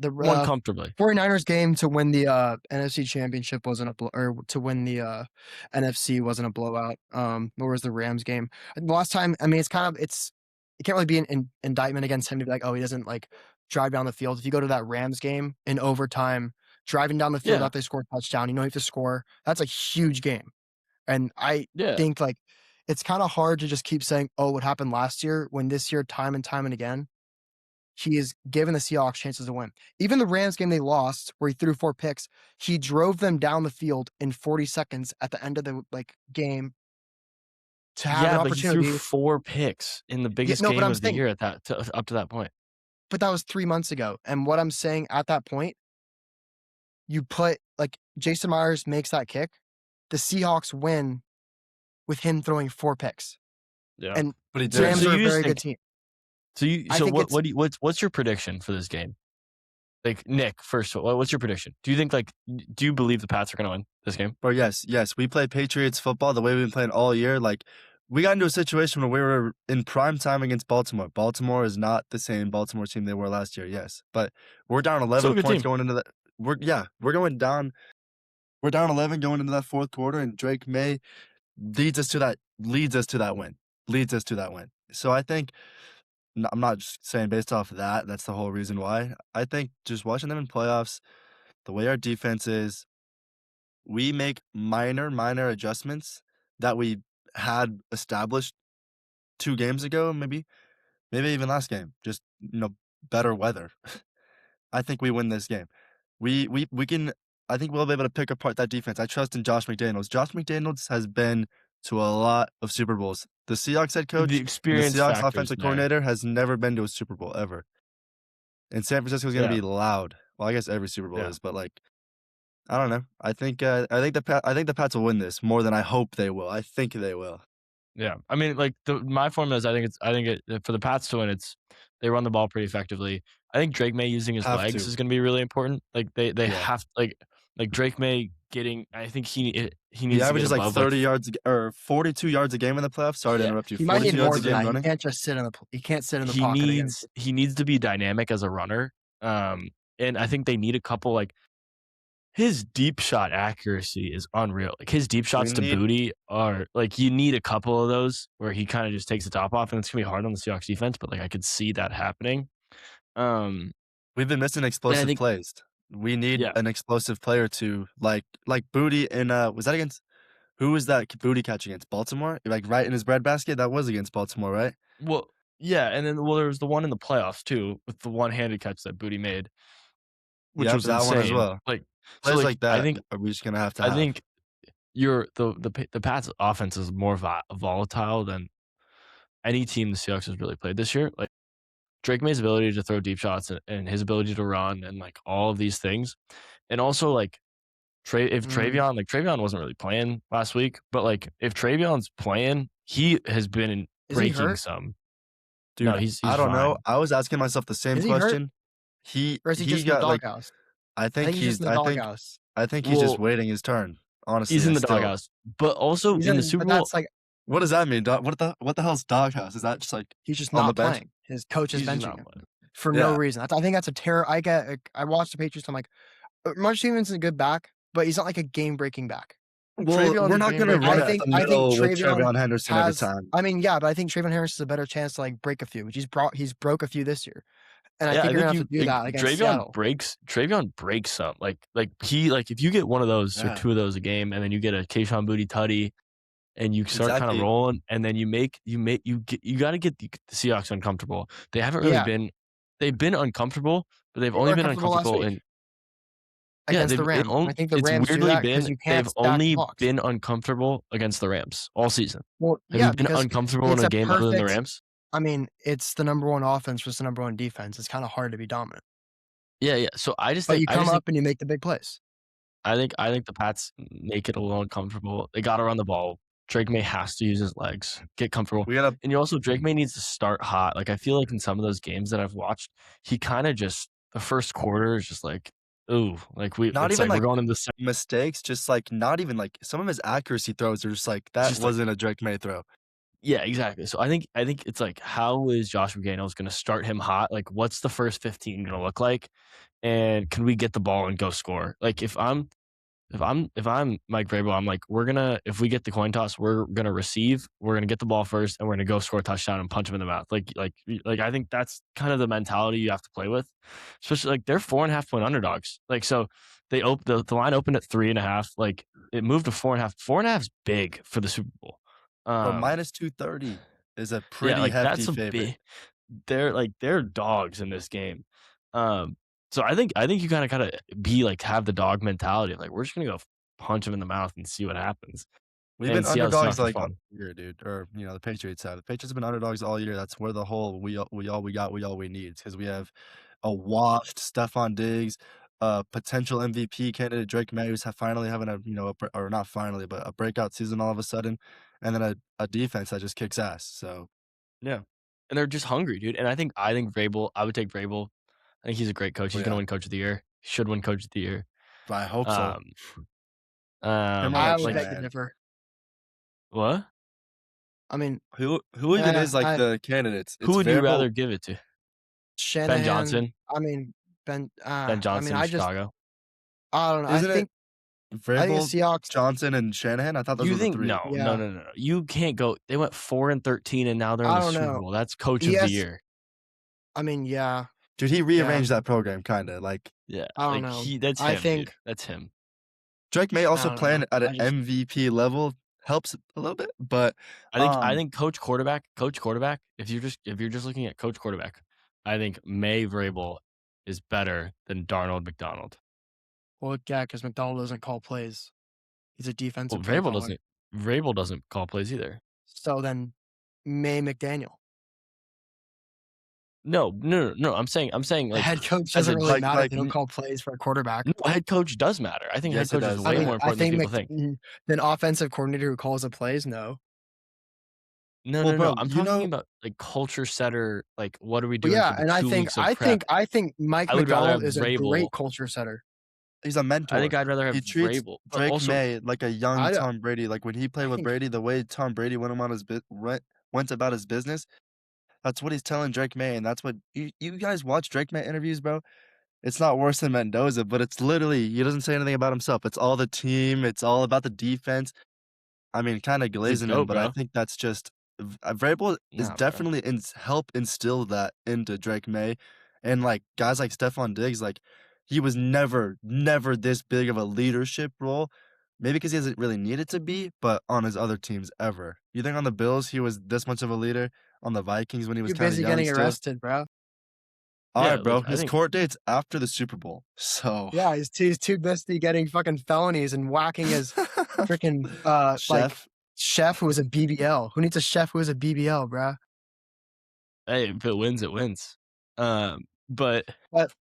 the won comfortably. 49ers game to win the NFC championship wasn't or to win the NFC wasn't a blowout. Nor was the Rams game. The last time, I mean, it's kind of it can't really be an indictment against him to be like, oh, he doesn't like drive down the field. If you go to that Rams game in overtime, driving down the field Yeah, after they score a touchdown, you have to score. That's a huge game. And I yeah, think like it's kind of hard to just keep saying, oh, what happened last year when this year, time and again, he is given the Seahawks chances to win. Even the Rams game they lost, where he threw 4 picks, he drove them down the field in 40 seconds at the end of the game to have an yeah. But he threw opportunity. 4 picks in the Yeah, biggest no, but game I'm of the saying, year up to that point. but that was 3 months ago. And what I'm saying at that point, you put like Jason Myers makes that kick, the Seahawks win with him throwing 4 picks. Yeah, And But he the did. Rams So are a you just very good think team. I so think what's your prediction for this game? Like Nick, first, what's your prediction? Do you think do you believe the Pats are going to win this game? Bro, yes. We play Patriots football the way we've been playing all year. Like, we got into a situation where we were in prime time against Baltimore. Baltimore is not the same Baltimore team they were last year, yes. But we're down Still 11 a good points team. going into that. We're going down. We're down 11 going into that fourth quarter, and Drake May leads us to that win. Leads us to that win. So I think I'm not just saying based off of that, that's the whole reason why. I think just watching them in playoffs, the way our defense is, we make minor adjustments that we had established 2 games ago, maybe even last game. Just, better weather. I think we win this game. We can I think we'll be able to pick apart that defense. I trust in Josh McDaniels. Josh McDaniels has been to a lot of Super Bowls. The Seahawks head The coach and the experience Seahawks factor is offensive there. coordinator has never been to a Super Bowl ever. And San Francisco is gonna Yeah. be loud. Well, I guess every Super Bowl Yeah. is, but, I don't know. I think the Pats will win this more than I hope they will. I think they will. Yeah, I mean, my formula is for the Pats to win, they run the ball pretty effectively. I think Drake May using his Have legs to. is going to be really important. They Yeah. have Drake May getting. I think he He needs to get averages, above 30 yards or 42 yards a game in the playoffs. Sorry to yeah. interrupt you. He might need 42 more yards a than game that. He running. can't just sit in the. He can't sit in the He pocket against. needs to be dynamic as a runner. And I think they need a couple his deep shot accuracy is unreal. Like his deep shots to need- booty are you need a couple of those where he kind of just takes the top off, and it's gonna be hard on the Seahawks defense. But I could see that happening. We've been missing And I explosive think plays. We need yeah. an explosive player to like Booty in was that against who was that Booty catch against? Baltimore? Right in his breadbasket? That was against Baltimore, right? Well, yeah, and then there was the one in the playoffs too with the one-handed catch that Booty made, which Yep, was that one as insane. well. Plays like that are we just gonna have to I have. think the Pats offense is more volatile than any team the Seahawks has really played this year. Drake May's ability to throw deep shots and his ability to run and all of these things, and also if Travion wasn't really playing last week, but if Travion's playing, he has been Is he breaking hurt? some. Dude, No, he's I don't know. fine. I was asking myself the same Is he hurt? question. He Or is he just in the got doghouse? I I think think he's just in the doghouse. I think he's just Well, waiting his turn. Honestly, he's in the still. doghouse, but also He's in the Super but Bowl, that's What does that mean? What the hell's doghouse? Is that just he's just on the not bench? playing. His coach is he's just benching not him playing. for no Yeah. reason. I think that's a terror. I watched the Patriots. I'm like, Mark Stevens is a good back, but he's not like a game breaking back. Well, Travion's we're a not game gonna breaker. run I it think at the middle with Travion Travion Henderson every has. time. I mean, yeah, but I think Travion Harris is a better chance to break a few, which he's broke a few this year, and I Yeah, think I you're gonna think have to do that against Seattle. Travion breaks some. If you get one of those or Yeah. two of those a game, and then you get a Kayshon Boutte tutty, and you start kind of Exactly. rolling, and then you got to get the Seahawks uncomfortable. They haven't really Yeah. they've been uncomfortable, but they've They were only been uncomfortable last uncomfortable week in yeah, against the they've Rams. And I think the it's Rams do weirdly that because you can't they've stack the only box. been uncomfortable against the Rams all season. Well, Have yeah, you been because uncomfortable in it's a a game other than the perfect. Rams? I mean, it's the number one offense versus the number one defense. It's kind of hard to be dominant, Yeah. So I just but think you come up and you make the big plays. I think the Pats make it a little uncomfortable. They got to run the ball. Drake May has to use his legs, get comfortable. We gotta And Drake May needs to start hot. I feel like in some of those games that I've watched, he kind of just the first quarter is just ooh, not it's even we're going into the mistakes, just not even some of his accuracy throws are just that just wasn't a Drake May throw. yeah, exactly. So I think it's how is Josh McDaniels going to start him hot? What's the first 15 going to look like? And can we get the ball and go score? If I'm Mike Vrabel, I'm if we get the coin toss, we're gonna receive, we're gonna get the ball first, and we're gonna go score a touchdown and punch him in the mouth. I think that's kind of the mentality you have to play with. Especially they're 4.5-point underdogs. So the line opened at 3.5. It moved to 4.5. 4.5 is big for the Super Bowl. But minus 230 is a pretty hefty that's a favorite. they're dogs in this game. So I think you kind of gotta have the dog mentality. We're just gonna go punch him in the mouth and see what happens. We've and been see how the underdogs Seahawks have all fun. year, dude. Or the Patriots have. The Patriots have been underdogs all year. That's where the whole we need because we have a washed Stephon Diggs, potential MVP candidate Drake May who's finally having or not finally, but a breakout season all of a sudden, and then a defense that just kicks ass. So Yeah, and they're just hungry, dude. And I think Vrabel. I would take Vrabel. I think he's a great coach. He's Oh, going to yeah. win Coach of the Year. Should win Coach of the Year. I hope so. Um, Him or I like would beg to Shanahan. differ. what? I mean, Who even yeah, is like the candidates? Who It's would you Variable. rather give it to? Ben Shanahan. Johnson? I mean, Ben I mean, Johnson in I Chicago? don't know. Isn't it I think the Vrabel, Seahawks. Johnson, and Shanahan? I thought those You were the think three. Yeah, no. You can't go. They went 4-13 and now they're in I the don't Super know. Bowl. That's Coach of the Yes, Year. I mean, yeah, Dude, he yeah. rearranged that program kind of. Like Yeah, I don't like know. that's I him, dude. think That's him. Drake May I also don't playing know. at an I just MVP level helps a little bit, but I think coach quarterback. If you're just looking at coach quarterback, I think May Vrabel is better than Darnold McDonald. well, yeah, because McDonald doesn't call plays. He's a Well, defensive play caller. Vrabel doesn't call plays either. So then, May McDaniel, No. I'm saying the like head coach as doesn't a really like matter if like they don't call plays for a quarterback. no, head coach does matter. I think head yes, it coach is does. I way mean, more I important than think people think. then offensive coordinator who calls the plays, no. No. Well, bro, I'm talking about like culture setter. Like, what are we But doing yeah, for the and 2 weeks of prep? I think Mike I would rather have McDonald is a Vrabel. great culture setter. he's a I mentor. think I'd rather have He treats Vrabel, but Drake also May like a young I Tom Brady. Like when he played I with think Brady, the way Tom Brady went about his business, that's what he's telling Drake May, and that's what you guys watch Drake May interviews, bro. It's not worse than Mendoza, but it's literally he doesn't say anything about himself. It's all the team. It's all about the defense. I mean, kind of he's a glazing him, goat, but I bro. think that's just Vrabel is Nah, bro. definitely help instill that into Drake May, and like guys like Stephon Diggs, like he was never this big of a leadership role. Maybe because he hasn't really needed to be, but on his other teams ever. You think on the Bills he was this much of a leader? On the Vikings when he was you're kind of busy young getting still? arrested, bro. All Yeah, right, bro. like I His think court date's after the Super Bowl, so Yeah, he's too busy getting fucking felonies and whacking his freaking like chef. chef who was a BBL. Who needs a chef who is a BBL, bro? hey, if it wins, it wins. But But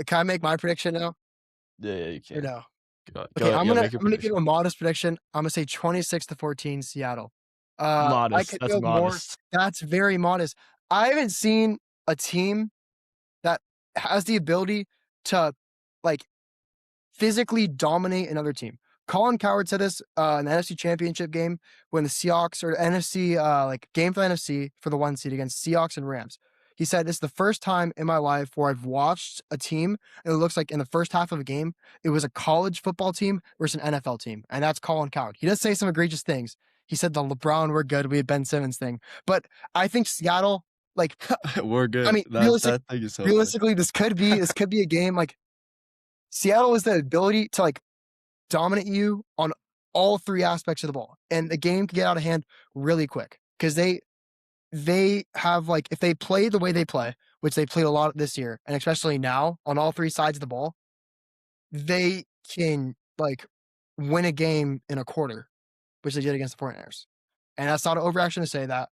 can I make my prediction now? yeah, you Or can. no? Go Okay, ahead. Yeah, make your I'm gonna give prediction. a modest prediction. I'm gonna say 26-14 Seattle. I Modest. could That's go more. modest. That's very modest. I haven't seen a team that has the ability to like physically dominate another team. Colin Cowherd said this in the NFC Championship game when the Seahawks or NFC like game for the NFC for the 1 seed against Seahawks and Rams. He said this is the first time in my life where I've watched a team and it looks like in the first half of a game it was a college football team versus an NFL team, and that's Colin Cowherd. He does say some egregious things. He said the LeBron we're good, we had Ben Simmons thing, but I think Seattle like We're I good. mean That thing is so funny. realistically this could be a game like Seattle has the ability to like dominate you on all three aspects of the ball, and the game can get out of hand really quick because they have like if they play the way they play, which they played a lot this year, and especially now on all three sides of the ball, they can like win a game in a quarter, which they did against the 49ers. And that's not an overreaction to say that.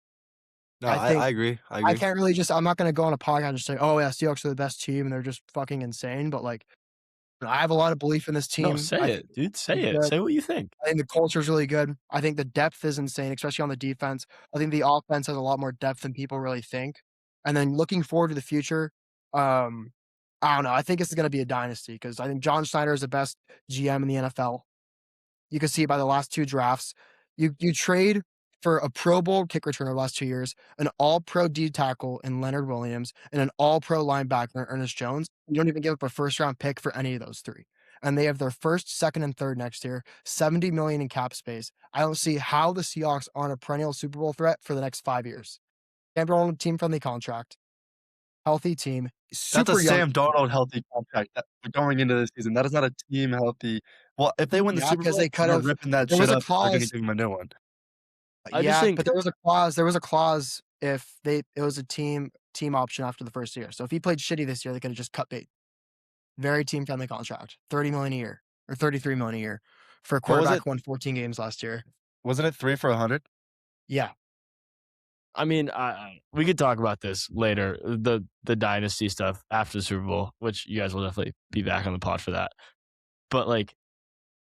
No, I think I agree. I I agree. can't really I'm not going to go on a podcast and just say, oh yeah, Seahawks are the best team and they're just fucking insane. But like, I have a lot of belief in this No, team. say I it, think dude. Say it's it. good. Say what you think. I think the culture is really good. I think the depth is insane, especially on the defense. I think the offense has a lot more depth than people really think. And then looking forward to the future, I don't know. I think this is going to be a dynasty because I think John Schneider is the best GM in the NFL. You can see it by the last two drafts. You trade for a Pro Bowl kick returner the last 2 years, an All Pro D tackle in Leonard Williams, and an All Pro linebacker in Ernest Jones. You don't even give up a first round pick for any of those three. And they have their first, second, and third next year. $70 million in cap space. I don't see how the Seahawks aren't a perennial Super Bowl threat for the next 5 years. Campbell on a team friendly contract, healthy team, That's a super young. Sam Darnold healthy contract going into the season. That is not a team healthy. Well, if they win the Yeah, Super because Bowl, they could they're have. ripping that There shit was a up. They're gonna clause. give him a new one. I just Yeah, think but there was a clause. There was a clause if it was a team option after the first year. So if he played shitty this year, they could have just cut bait. Very team friendly contract, 30 million a year or 33 million a year for a What was quarterback it? who won 14 games last year. Wasn't it 3 for 100? Yeah, I mean, we could talk about this later, the dynasty stuff after the Super Bowl, which you guys will definitely be back on the pod for that. But like,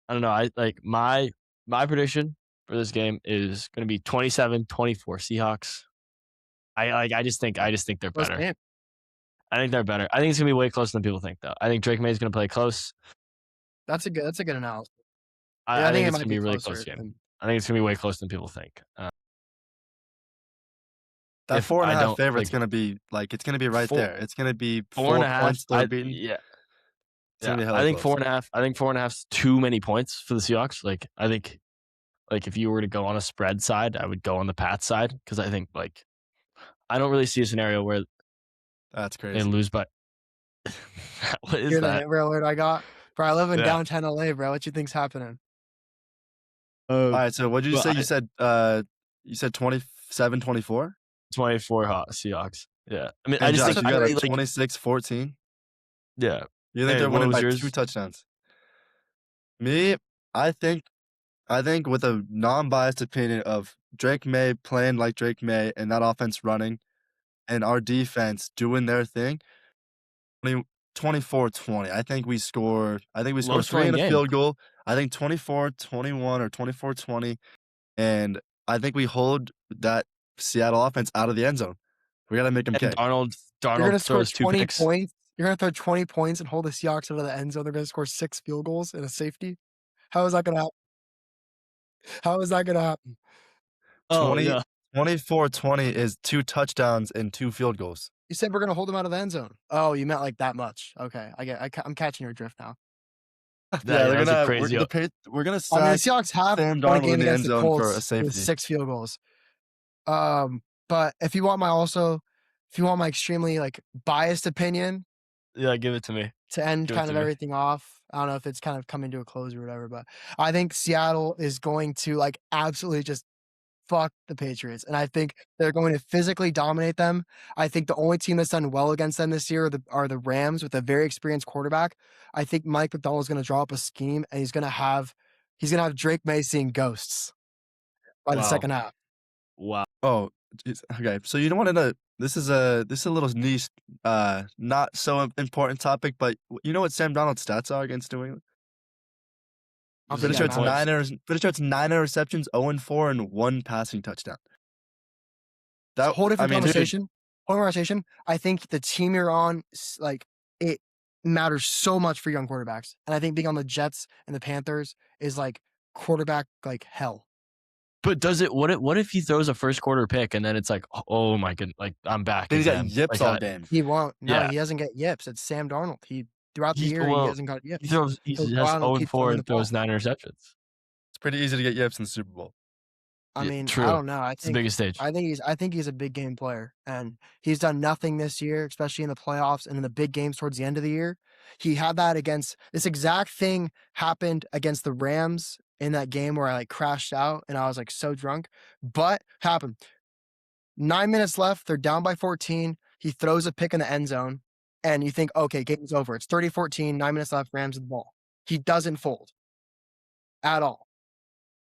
I don't know. I like my prediction for this game is going to be 27-24 Seahawks. I just think they're close better. game. I think they're better. I think it's gonna be way closer than people think, though. I think Drake May is gonna play close. That's a good analysis. I, Yeah, I I think think it it's might gonna be be a really closer close game. than I think it's gonna be way closer than people think. That If 4.5 I don't favorite's like gonna be it's gonna be right four, there. It's gonna be 4.5, 4 points they're I beating. yeah. It's gonna be I hella think close. 4.5. I think 4.5's too many points for the Seahawks. I think if you were to go on a spread side, I would go on the Pats side because I think I don't really see a scenario where That's they crazy. lose by. What is Hear the that? hit alert I got? Bro, I live in Yeah. downtown LA, bro. What you think's happening? All right, so what did you well, say? I- You said 27, 24? 24 Seahawks. Yeah. I mean, I And just Josh, think you got a like 26-14? yeah. You think Hey, they're what winning was by yours? 2 touchdowns? Me, I think with a non-biased opinion of Drake May playing like Drake May and that offense running and our defense doing their thing, 24-20. I think we score Low 3 scoring and a game. field goal. I think 24-21 or 24-20, and I think we hold that Seattle offense out of the end zone. We gotta make them And kick. Darnold You're gonna score throws 2 20 picks. points. You're gonna throw 20 points and hold the Seahawks out of the end zone. They're gonna score 6 field goals and a safety. How is that gonna happen? How is that gonna happen? Oh 20 yeah. 24-20 is 2 touchdowns and 2 field goals. You said we're gonna hold them out of the end zone. Oh, you meant like that much. Okay, I'm catching your drift now. Yeah, That they're was a gonna crazy. we're gonna I mean, the sack Seahawks have Sam won a Darnold game in the against end the zone for a Colts with safety. 6 field goals. But if you want my extremely biased opinion Yeah, give it to me. to end Give it kind to of me. everything off, I don't know if it's kind of coming to a close or whatever, but I think Seattle is going to absolutely just fuck the Patriots, and I think they're going to physically dominate them. I think the only team that's done well against them this year are the Rams with a very experienced quarterback. I think Mike McDonald is going to draw up a scheme, and he's going to have Drake May seeing ghosts by the Wow. second half. Wow. Oh, geez. Okay. So you don't want to. This is a little niche, not so important topic, but you know what Sam Darnold's stats are against New England? I don't Pretty think sure that it's matters. Pretty sure it's 9 interceptions, 0-4, and 1 passing touchdown. It's a whole different dude, conversation. Whole conversation. I think the team you're on, it matters so much for young quarterbacks, and I think being on the Jets and the Panthers is quarterback hell. But does it? What if he throws a first quarter pick and then it's oh my goodness, I'm back Then he's got again. yips all game. He won't. No, Yeah. he doesn't get yips. It's Sam Darnold. Throughout the year, well, he hasn't got yips. He has He'll go out and keep 0-4 throwing the and throws ball. 9 interceptions. It's pretty easy to get yips in the Super Bowl. I Yeah, mean, true. I don't know. It's the biggest stage. I think he's a big game player, and he's done nothing this year, especially in the playoffs and in the big games towards the end of the year. He had that against this exact thing happened against the Rams in that game where I crashed out and I was so drunk, but happened. 9 minutes left. They're down by 14. He throws a pick in the end zone, and you think, okay, game's over. It's 30-14, 9 minutes left, Rams with the ball. He doesn't fold at all.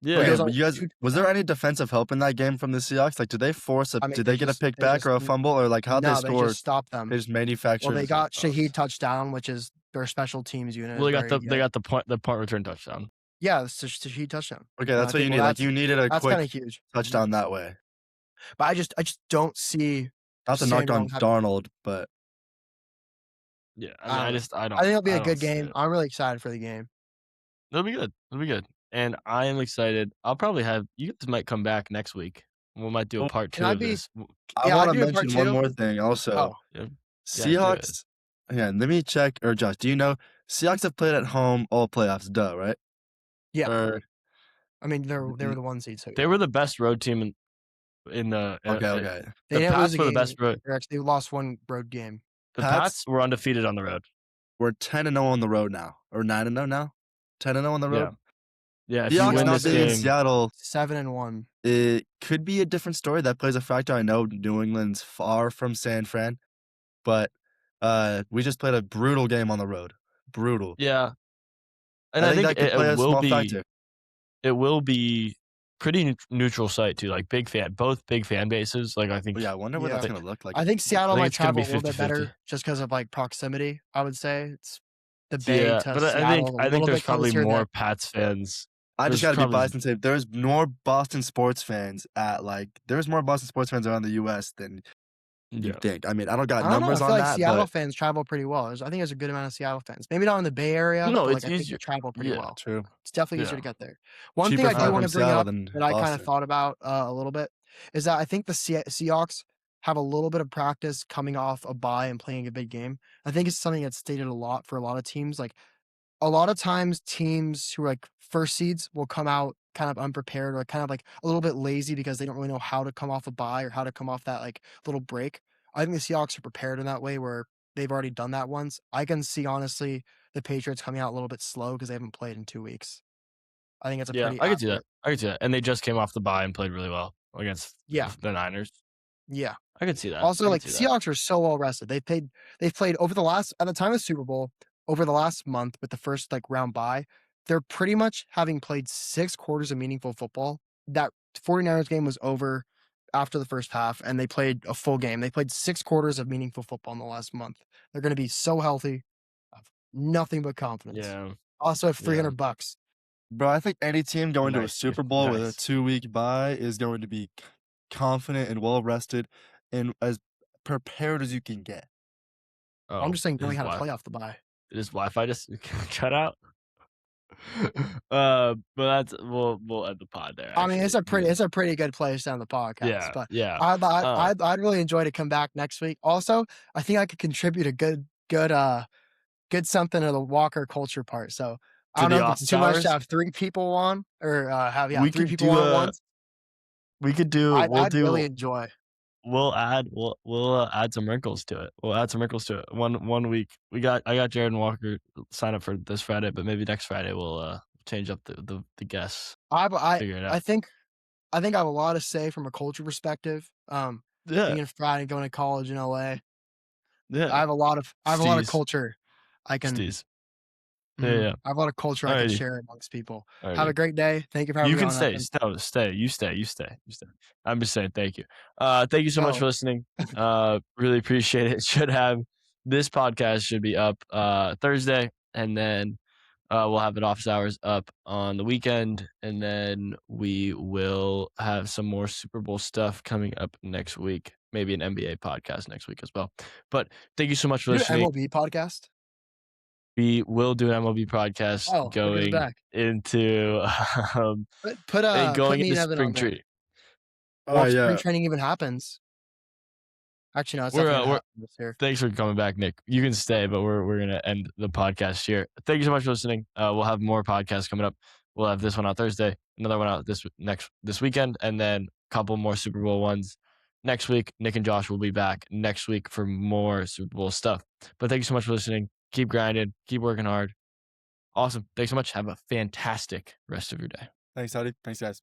Yeah. He goes Okay, on but you guys, two was there any defensive help in that game from the Seahawks? Did they force I mean, did they they get a just- pick they back just- or a fumble, or how'd No, they score? They just stopped them. They just manufactured. Well, they got touchdowns. Shaheed touchdown, which is their special teams unit. Well, is very they good. got the punt return touchdown. Yeah, it's Shaheed touchdown. Okay, And that's I what you think, need. You needed a that's kind quick of huge touchdown that way. But I just don't see. Not to Sam knock on Darnold having- Darnold, but Yeah. I I think don't. it'll be a I don't good see game. it. I'm really excited for the game. It'll be good. It'll be good. And I am excited. I'll probably have you guys might come back next week. We might do a part Can 2 I of be- this. I Yeah, want I'd to do a part mention one two. more thing also. Oh, Yeah. do it. Seahawks. Yeah, let me check. Or Josh, do you know Seahawks have played at home all playoffs? Duh, right? yeah. Or I mean, they were the 1 seed, so they were the best road team in the. Okay. They The didn't lose Pats a were the game. best road. They actually lost one road game. The Pats- Pats were undefeated on the road. We're 10-0 on the road now, or 9-0 now. 10-0 on the road. Yeah. If you Seahawks win not this being in game, Seattle, 7-1. it could be a different story. That plays a factor. I know New England's far from San Fran, but we just played a brutal game on the road. Brutal. yeah. And I think that could play a will small be. factor. It will be pretty neutral site too. Both big fan bases. I think. But yeah, I wonder what Yeah. that's gonna look like. I think Seattle think might it's gonna travel be a little bit 50-50. better just because of proximity. I would say it's the Bay Yeah, to but Seattle. I a think little there's bit probably closer more than- Pats fans. I just there's gotta be probably- biased and say there's more Boston sports fans around the U.S. than you Yeah. think? I mean, I don't got I don't know. I numbers feel on like that, Seattle but fans travel pretty well. I think there's a good amount of Seattle fans. Maybe not in the Bay Area, No, but it's like I think they easier. travel pretty Yeah. well. true. It's definitely easier Yeah. to get there. One thing Cheaper I do flight want from to bring Seattle up than that I kind of Boston. thought about a little bit is that I think the Seahawks have a little bit of practice coming off a bye and playing a big game. I think it's something that's stated a lot for a lot of teams. Like a lot of times teams who are like first seeds will come out kind of unprepared or kind of like a little bit lazy because they don't really know how to come off a bye or how to come off that like little break. I think the Seahawks are prepared in that way where they've already done that once. I can see honestly the Patriots coming out a little bit slow because they haven't played in 2 weeks. I think it's a Yeah, pretty I could see that. accurate. I could see that. And they just came off the bye and played really well against Yeah, the Niners. yeah. I could see that. Also, I could like see the that. Seahawks are so well rested. They've played over the last at the time of the Super Bowl, over the last month with the first like round bye, they're pretty much having played 6 quarters of meaningful football. That 49ers game was over after the first half, and they played a full game. They played 6 quarters of meaningful football in the last month. They're gonna be so healthy. I have nothing but confidence. Yeah. Also have Yeah. $300. Bro, I think any team going to a Nice, Super Bowl with a nice. 2-week bye is going to be confident and well rested and as prepared as you can get. Oh, I'm just saying is knowing how to Wi play off the bye. is Wi-Fi just cut out? But we'll end the pod there, I mean, actually, because it's a pretty good place to end the podcast, yeah, but yeah. I'd really enjoy to come back next week. Also, I think I could contribute a good something to the Walker culture part. So I To don't the know if it's office too much to hours, have 3 people on or have we 3 could people do on at a once. we could do we'll I'd really do enjoy. we'll add some wrinkles to it. We'll add some wrinkles to it. One week I got Jared and Walker sign up for this Friday, but maybe next Friday we'll change up the guests. Figure it I out. think I have a lot to say from a culture perspective. Yeah, Being a Friday going to college in LA, yeah. I have a lot of Steez. culture I can. Steez. Yeah, yeah. I have a lot of culture I can Alrighty. share amongst people. Have Alrighty. a great day. Thank you for having You me can on, stay. Hudson. No, stay. You stay. You stay. You stay. I'm just saying thank you. Thank you so much No. for listening. Really appreciate it. This podcast should be up Thursday, and then we'll have it office hours up on the weekend, and then we will have some more Super Bowl stuff coming up next week. Maybe an NBA podcast next week as well. But thank you so much for Do an listening. MLB podcast? We will do an MLB podcast Oh, look at the going back. into Put going me into and Evan spring on there. training. Oh Once spring yeah. training even happens. Actually, no, it's We're, definitely gonna we're happen this year. Thanks for coming back, Nick. You can stay, but we're gonna end the podcast here. Thank you so much for listening. We'll have more podcasts coming up. We'll have this one out Thursday, another one out this weekend, and then a couple more Super Bowl ones next week. Nick and Josh will be back next week for more Super Bowl stuff. But thank you so much for listening. Keep grinding, keep working hard. Awesome. Thanks so much. Have a fantastic rest of your day. Thanks, Howdy. Thanks, guys.